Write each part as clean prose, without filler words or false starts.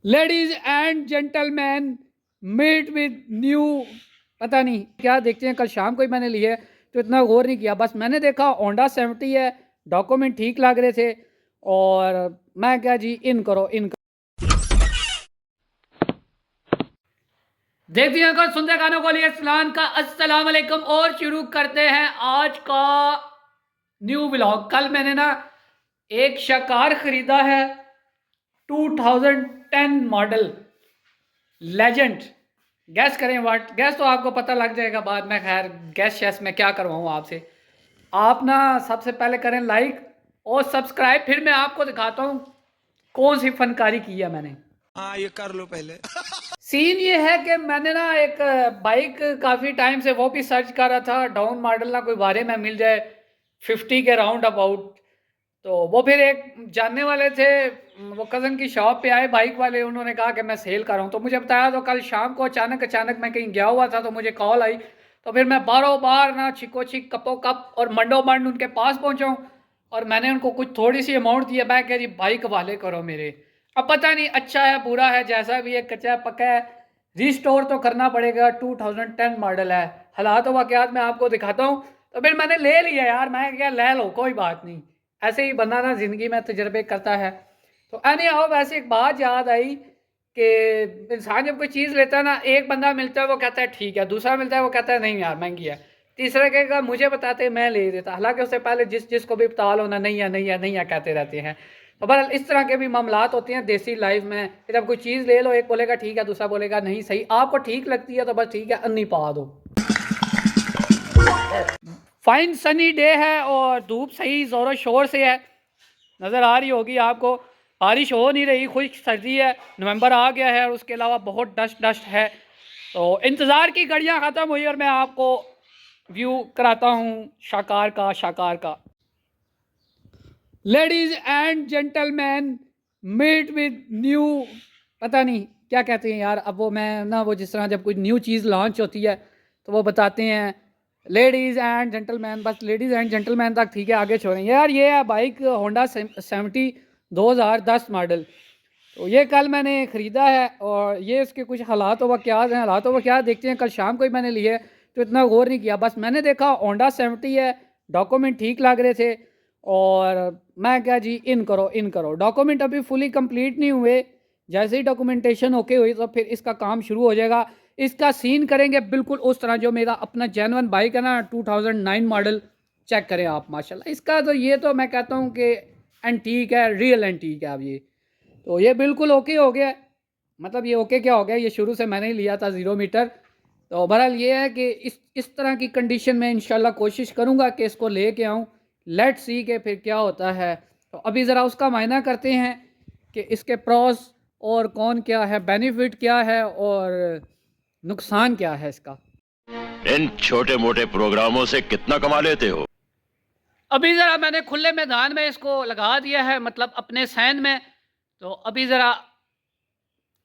Ladies and gentleman meet with new, पता नहीं क्या देखते हैं। कल शाम को ही मैंने लिए तो इतना गौर नहीं किया, बस मैंने देखा होंडा 70 है, डॉक्यूमेंट ठीक लग रहे थे और मैं क्या जी इन करो इन करो। देखते हैं कल सुनते गानों को लिए सलाम का अस्सलाम वालेकुम और शुरू करते हैं आज का न्यू व्लॉग। कल मैंने ना एक शाकार खरीदा है 2010 मॉडल लेजेंड। गैस करें वाट, गैस तो आपको पता लग जाएगा बाद में। खैर गैस शैस मैं क्या करवाऊँ आपसे। आप ना सबसे पहले करें लाइक और सब्सक्राइब, फिर मैं आपको दिखाता हूँ कौन सी फनकारी की है मैंने। हाँ ये कर लो पहले। सीन ये है कि मैंने ना एक बाइक काफ़ी टाइम से वो भी सर्च कर रहा था, डाउन मॉडल ना कोई बारे में मिल जाए 50 के राउंड अबाउट। तो वो फिर एक जानने वाले थे, वो कज़न की शॉप पे आए बाइक वाले, उन्होंने कहा कि मैं सेल कर रहा हूँ तो मुझे बताया। तो कल शाम को अचानक मैं कहीं गया हुआ था तो मुझे कॉल आई, तो फिर मैं बारों बार ना छिको छिक कपो कप और मंडो मंड उनके पास पहुँचा हूँ और मैंने उनको कुछ थोड़ी सी अमाउंट दिया। मैं कह जी बाइक वाले करो मेरे। अब पता नहीं अच्छा है बुरा है, जैसा भी है कच्चा है पक्का है, रिस्टोर तो करना पड़ेगा। 2010 मॉडल है, हालात वाक़यात मैं आपको दिखाता हूँ। तो फिर मैंने ले लिया यार, मैं क्या ले लो कोई बात नहीं, ऐसे ही बंदा ना ज़िंदगी में तजर्बे करता है। तो एनी हाउ वैसे एक बात याद आई कि इंसान जब कोई चीज़ लेता है ना, एक बंदा मिलता है वो कहता है ठीक है, दूसरा मिलता है वो कहता है नहीं यार महंगी है, तीसरा कहेगा मुझे बताते मैं ले देता, हालांकि उससे पहले जिसको भी बता लो ना नहीं है नहीं है नहीं है कहते रहते हैं। तो बहरहाल इस तरह के भी मामलात होते हैं देसी लाइफ में कि जब कोई चीज़ ले लो एक बोलेगा ठीक है, दूसरा बोलेगा नहीं सही, आपको ठीक लगती है तो बस ठीक है अन्नी पा दो। फाइन सनी डे है और धूप सही ज़ोरों शोर से है, नज़र आ रही होगी आपको। बारिश हो नहीं रही, खुश्क सर्दी है, नवंबर आ गया है और उसके अलावा बहुत डस्ट है। तो इंतज़ार की घड़ियां ख़त्म हुई और मैं आपको व्यू कराता हूँ शाकार का। Ladies and gentleman meet with new, पता नहीं क्या कहते हैं यार। अब वो मैं ना वो जिस तरह जब कोई न्यू चीज़ लॉन्च होती है तो वो बताते हैं लेडीज़ एंड जेंटलमैन, बस लेडीज़ एंड जेंटलमैन तक ठीक है, आगे छोड़ें यार। ये है बाइक होंडा 70 2010 मॉडल। तो ये कल मैंने ख़रीदा है और ये इसके कुछ हालात वाक़यात हैं, हालात वाक़यात देखते हैं। कल शाम को ही मैंने लिए तो इतना गौर नहीं किया, बस मैंने देखा होंडा 70 है, डॉक्यूमेंट ठीक लग रहे थे और मैं क्या जी इन करो। डॉक्यूमेंट अभी फुली कंप्लीट नहीं हुए, जैसे ही डॉक्यूमेंटेशन ओके हुई तो फिर इसका काम शुरू हो जाएगा। इसका सीन करेंगे बिल्कुल उस तरह जो मेरा अपना जेन्युइन बाइक है ना 2009 मॉडल। चेक करें आप माशाल्लाह इसका, तो ये तो मैं कहता हूँ कि एंटीक है, रियल एंटीक है। अब ये तो ये बिल्कुल ओके हो गया। मतलब ये ओके क्या हो गया, ये शुरू से मैंने ही लिया था 0 मीटर। तो बहरहाल ये है कि इस तरह की कंडीशन में इंशाल्लाह कोशिश करूँगा कि इसको लेके आऊँ। लेट्स सी के फिर क्या होता है। तो अभी ज़रा उसका मायना करते हैं कि इसके प्रॉस और कौन क्या है, बेनिफिट क्या है और नुकसान क्या है इसका। इन छोटे मोटे प्रोग्रामों से कितना कमा लेते हो? अभी ज़रा मैंने खुले मैदान में इसको लगा दिया है, मतलब अपने सैन में। तो अभी ज़रा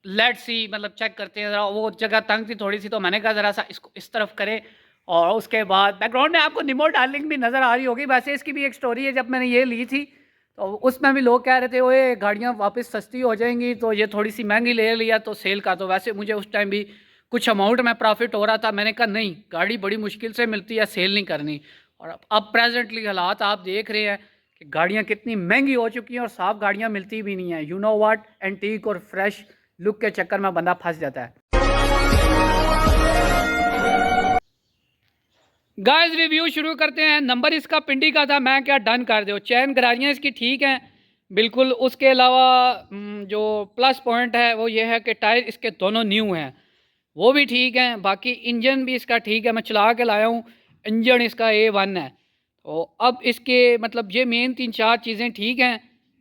लेट्स सी, मतलब चेक करते हैं ज़रा। वो जगह तंग थी थोड़ी सी तो मैंने कहा ज़रा सा इसको इस तरफ करें। और उसके बाद बैकग्राउंड में आपको निमो डार्लिंग भी नज़र आ रही होगी। वैसे इसकी भी एक स्टोरी है, जब मैंने ये ली थी तो उसमें भी लोग कह रहे थे ओए गाड़ियाँ वापस सस्ती हो जाएंगी, तो ये थोड़ी सी महंगी ले लिया तो सेल का। तो वैसे मुझे उस टाइम भी कुछ अमाउंट में प्रॉफिट हो रहा था, मैंने कहा नहीं गाड़ी बड़ी मुश्किल से मिलती है, सेल नहीं करनी। और अब प्रेजेंटली हालात आप देख रहे हैं कि गाड़ियाँ कितनी महंगी हो चुकी हैं और साफ गाड़ियाँ मिलती भी नहीं हैं। यू नो व्हाट, एंटीक और फ्रेश लुक के चक्कर में बंदा फंस जाता है। गाइस रिव्यू शुरू करते हैं। नंबर इसका पिंडी का था, मैं क्या डन कर दो। चैन गरारियाँ इसकी ठीक हैं बिल्कुल। उसके अलावा जो प्लस पॉइंट है वो ये है कि टायर इसके दोनों न्यू हैं, वो भी ठीक हैं। बाकी इंजन भी इसका ठीक है, मैं चला के लाया हूँ, इंजन इसका A1 है। तो अब इसके मतलब ये मेन 3-4 चीज़ें ठीक हैं,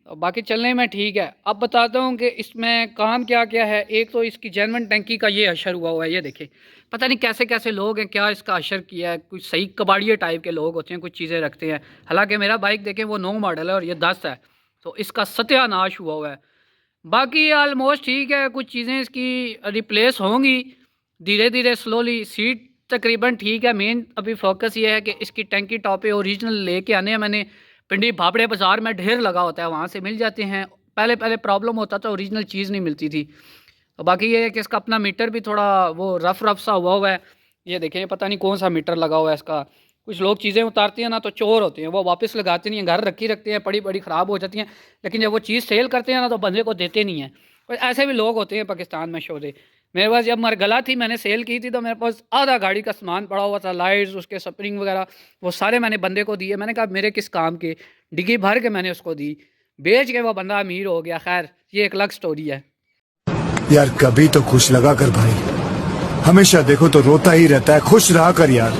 तो बाकी चलने में ठीक है। अब बताता हूँ कि इसमें काम क्या क्या है। एक तो इसकी जेनवन टंकी का ये अशर हुआ हुआ है, ये देखें। पता नहीं कैसे कैसे लोग हैं, क्या इसका अशर किया है, कुछ सही कबाड़िए टाइप के लोग होते हैं, कुछ चीज़ें रखते हैं। हालांकि मेरा बाइक देखें वो 9 मॉडल है और ये 10 है, तो इसका सत्यानाश हुआ हुआ है। बाकी ऑलमोस्ट ठीक है, कुछ चीज़ें इसकी रिप्लेस होंगी धीरे धीरे स्लोली। सीट तकरीबन ठीक है। मेन अभी फोकस ये है कि इसकी टंकी टॉपे ओरिजिनल लेके आने हैं मैंने। पिंडी भापड़े बाज़ार में ढेर लगा होता है, वहाँ से मिल जाते हैं। पहले पहले प्रॉब्लम होता था, ओरिजिनल चीज़ नहीं मिलती थी। तो बाकी ये है कि इसका अपना मीटर भी थोड़ा वो रफ सा हुआ है। ये देखें, ये पता नहीं कौन सा मीटर लगा हुआ है इसका। कुछ लोग चीज़ें उतारते हैं ना तो चोर होते हैं, वो वापस लगाते नहीं हैं, घर रखी रखते हैं, पड़ी पड़ी ख़राब हो जाती हैं, लेकिन जब वो चीज़ सेल करते हैं ना तो बंदे को देते नहीं हैं। और ऐसे भी लोग होते हैं पाकिस्तान में शोधे। मेरे पास जब मरगला थी, मैंने सेल की थी, तो मेरे पास आधा गाड़ी का सामान पड़ा हुआ था, लाइट्स, उसके स्प्रिंग वगैरह, वो सारे मैंने बंदे को दिए। मैंने कहा मेरे किस काम के, डिग्गी भर के मैंने उसको दी, बेच के वो बंदा अमीर हो गया। खैर, ये एक अलग स्टोरी है। यार कभी तो खुश लगा कर भाई, हमेशा देखो तो रोता ही रहता है, खुश रहा कर यार।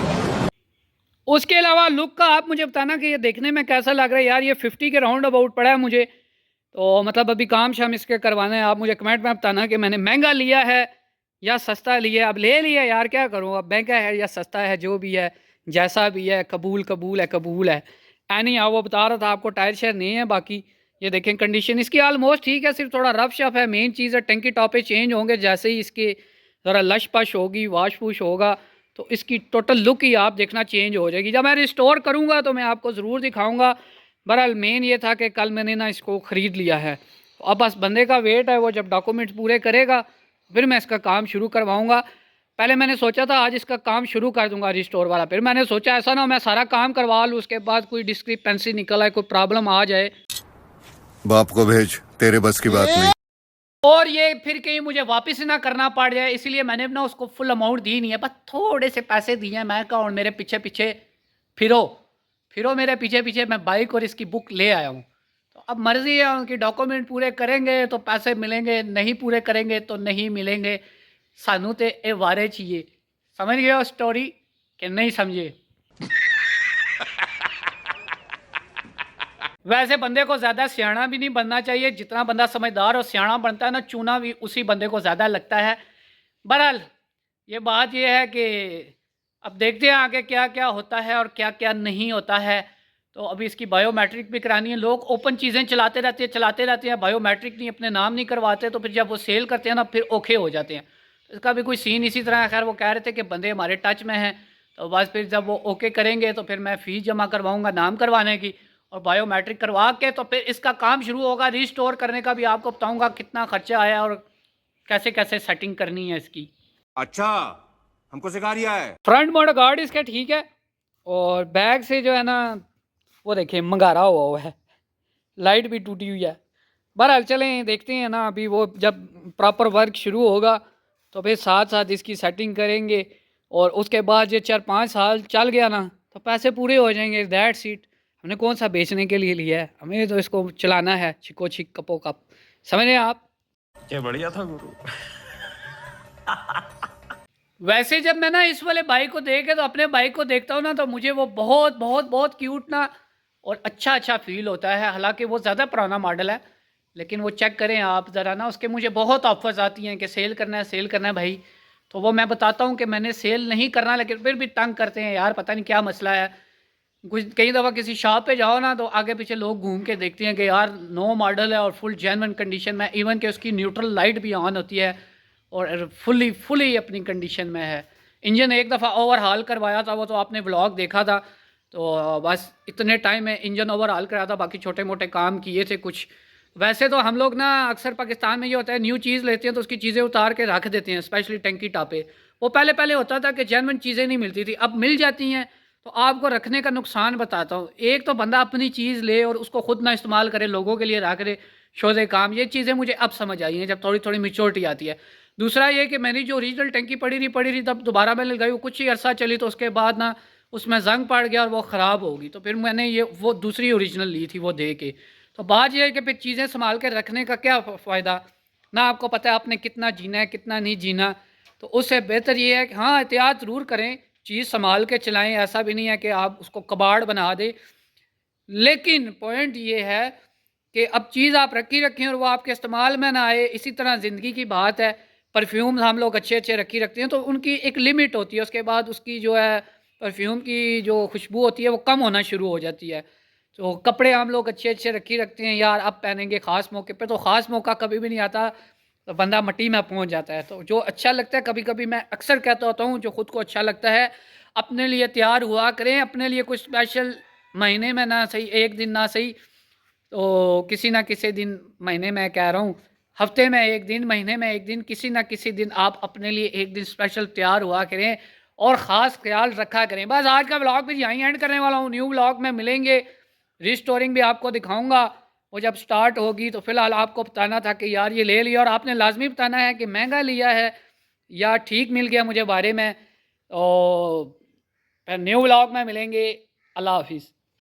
उसके अलावा लुक का आप मुझे बताना कि ये देखने में कैसा लग रहा है। यार ये 50 के राउंड अबाउट पड़ा है मुझे, तो मतलब अभी काम शाम इसके करवाना है। आप मुझे कमेंट में बताना कि मैंने महंगा लिया है या सस्ता लिया। अब ले लिया यार, क्या करूँ, अब महंगा है या सस्ता है, जो भी है, जैसा भी है, कबूल कबूल है, कबूल है। एनी हाँ, वो बता रहा था आपको टायर शेयर नहीं है। बाकी ये देखें, कंडीशन इसकी ऑलमोस्ट ठीक है, सिर्फ थोड़ा रफ शफ है। मेन चीज़ है टंकी टॉपे चेंज होंगे जैसे ही इसके ज़रा लश पश होगी, वाश फूश होगा, तो इसकी टोटल लुक ही आप देखना चेंज हो जाएगी। जब मैं रिस्टोर करूँगा तो मैं आपको ज़रूर दिखाऊँगा। बहरहाल मेन ये था कि कल मैंने ना इसको ख़रीद लिया है, तो अब बस बंदे का वेट है, वो जब डॉक्यूमेंट्स पूरे करेगा फिर मैं इसका काम शुरू करवाऊँगा। पहले मैंने सोचा था आज इसका काम शुरू कर दूँगा रिस्टोर वाला, फिर मैंने सोचा ऐसा ना हो मैं सारा काम करवा लूँ, उसके बाद कोई डिस्क्रिपेंसी निकल आए, कोई प्रॉब्लम आ जाए, बाप को भेज, तेरे बस की बात नहीं। और ये फिर कहीं मुझे वापस ना करना पड़ जाए। इसलिए मैंने ना उसको फुल अमाउंट दी नहीं है, बस थोड़े से पैसे दिए हैं। मैं कहा और मेरे पीछे पीछे फिरो फिरो मेरे पीछे पीछे, मैं बाइक और इसकी बुक ले आया हूँ। तो अब मर्ज़ी है उनकी, डॉक्यूमेंट पूरे करेंगे तो पैसे मिलेंगे, नहीं पूरे करेंगे तो नहीं मिलेंगे। सानू तो ये वारे चाहिए। समझ गए हो स्टोरी कि नहीं समझे? वैसे बंदे को ज़्यादा सियाना भी नहीं बनना चाहिए, जितना बंदा समझदार और सियाना बनता है ना, चूना भी उसी बंदे को ज़्यादा लगता है। बहरहाल ये बात ये है कि अब देखते हैं आगे क्या क्या होता है और क्या क्या नहीं होता है। तो अभी इसकी बायोमेट्रिक भी करानी है। लोग ओपन चीज़ें चलाते रहते हैं, बायोमेट्रिक नहीं, अपने नाम नहीं करवाते, तो फिर जब वो सेल करते हैं ना फिर ओखे हो जाते हैं। तो इसका भी कोई सीन इसी तरह है। खैर वो कह रहे थे कि बंदे हमारे टच में हैं, तो बस फिर जब वो ओके करेंगे तो फिर मैं फ़ीस जमा करवाऊँगा नाम करवाने की, और बायोमेट्रिक करवा के तो फिर इसका काम शुरू होगा। रीस्टोर करने का भी आपको बताऊँगा कितना खर्चा आया और कैसे कैसे सेटिंग करनी है इसकी। अच्छा, हमको सिखा रिया है। फ्रंट मोड गार्ड इसका ठीक है, और बैग से जो है ना वो देखिए मंगारा हुआ है, लाइट भी टूटी हुई है। बहरहाल चलें देखते हैं ना, अभी वो जब प्रॉपर वर्क शुरू होगा तो फिर साथ साथ इसकी सेटिंग करेंगे, और उसके बाद ये 4-5 साल चल गया ना तो पैसे पूरे हो जाएंगे। दैट सीट, हमने कौन सा बेचने के लिए लिया है, हमें तो इसको चलाना है, छिको छिक कपो कप। समझ रहे हैं आप? क्या बढ़िया था गुरु। वैसे जब मैं ना इस वाले बाइक को देखे तो अपने बाइक को देखता हूँ ना तो मुझे वो बहुत बहुत बहुत क्यूट ना और अच्छा अच्छा फील होता है। हालांकि वो ज़्यादा पुराना मॉडल है, लेकिन वो चेक करें आप ज़रा ना, उसके मुझे बहुत ऑफर्स आती हैं कि सेल करना है भाई। तो वो मैं बताता हूँ कि मैंने सेल नहीं करना, लेकिन फिर भी तंग करते हैं यार, पता नहीं क्या मसला है। कुछ कई दफ़ा किसी शॉप पे जाओ ना तो आगे पीछे लोग घूम के देखते हैं कि यार नो मॉडल है और फुल जेन्युइन कंडीशन में, इवन कि उसकी न्यूट्रल लाइट भी ऑन होती है और फुली अपनी कंडीशन में है। इंजन एक दफ़ा ओवरहाल करवाया था, वो तो आपने व्लॉग देखा था। तो बस इतने टाइम में इंजन ओवरहाल कराया था, बाकी छोटे मोटे काम किए थे कुछ। वैसे तो हम लोग ना अक्सर पाकिस्तान में ये होता है, न्यू चीज़ लेते हैं तो उसकी चीज़ें उतार के रख देते हैं, स्पेशली टंकी टापे। वो पहले पहले होता था कि जेन्युइन चीज़ें नहीं मिलती थी, अब मिल जाती हैं। तो आपको रखने का नुकसान बताता हूँ। एक तो बंदा अपनी चीज़ ले और उसको खुद ना इस्तेमाल करे, लोगों के लिए रख दे, शोधे काम। ये चीज़ें मुझे अब समझ आई हैं जब थोड़ी थोड़ी मेच्योरिटी आती है। दूसरा ये कि मेरी जो ओरिजिनल टंकी पड़ी रही तब दोबारा मैंने लगाई, वो कुछ ही अरसा चली तो उसके बाद ना उसमें जंग पड़ गया और वो ख़राब होगी, तो फिर मैंने ये वो दूसरी ओरिजिनल ली थी वो दे के। तो बात यह है कि फिर चीज़ें संभाल के रखने का क्या फ़ायदा ना, आपको पता है आपने कितना जीना है कितना नहीं जीना। तो उससे बेहतर ये है कि हाँ एहतियात ज़रूर करें, चीज़ संभाल के चलाएं। ऐसा भी नहीं है कि आप उसको कबाड़ बना दें, लेकिन पॉइंट ये है कि अब चीज़ आप रखें और वो आपके इस्तेमाल में ना आए। इसी तरह ज़िंदगी की बात है, परफ्यूम हम लोग अच्छे अच्छे रखते हैं तो उनकी एक लिमिट होती है, उसके बाद उसकी जो है परफ्यूम की जो खुशबू होती है वो कम होना शुरू हो जाती है। तो कपड़े हम लोग अच्छे अच्छे रखते हैं यार, अब पहनेंगे ख़ास मौके पे, तो ख़ास मौका कभी भी नहीं आता, तो बंदा मट्टी में पहुंच जाता है। तो जो अच्छा लगता है, कभी कभी मैं अक्सर कहता होता हूँ जो ख़ुद को अच्छा लगता है अपने लिए तैयार हुआ करें। अपने लिए कुछ स्पेशल महीने में ना सही, एक दिन ना सही, तो किसी ना किसी दिन, महीने में कह रहा हूँ, हफ्ते में एक दिन, महीने में एक दिन, किसी ना किसी दिन आप अपने लिए एक दिन स्पेशल तैयार हुआ करें और ख़ास ख्याल रखा करें। बस आज का व्लॉग भी यहीं एंड करने वाला हूँ। न्यू व्लॉग में मिलेंगे, रिस्टोरिंग भी आपको दिखाऊंगा वो जब स्टार्ट होगी। तो फिलहाल आपको बताना था कि यार ये ले लिया, और आपने लाजमी बताना है कि महंगा लिया है या ठीक मिल गया मुझे बारे में। और फिर न्यू व्लॉग में मिलेंगे। अल्लाह हाफिज़।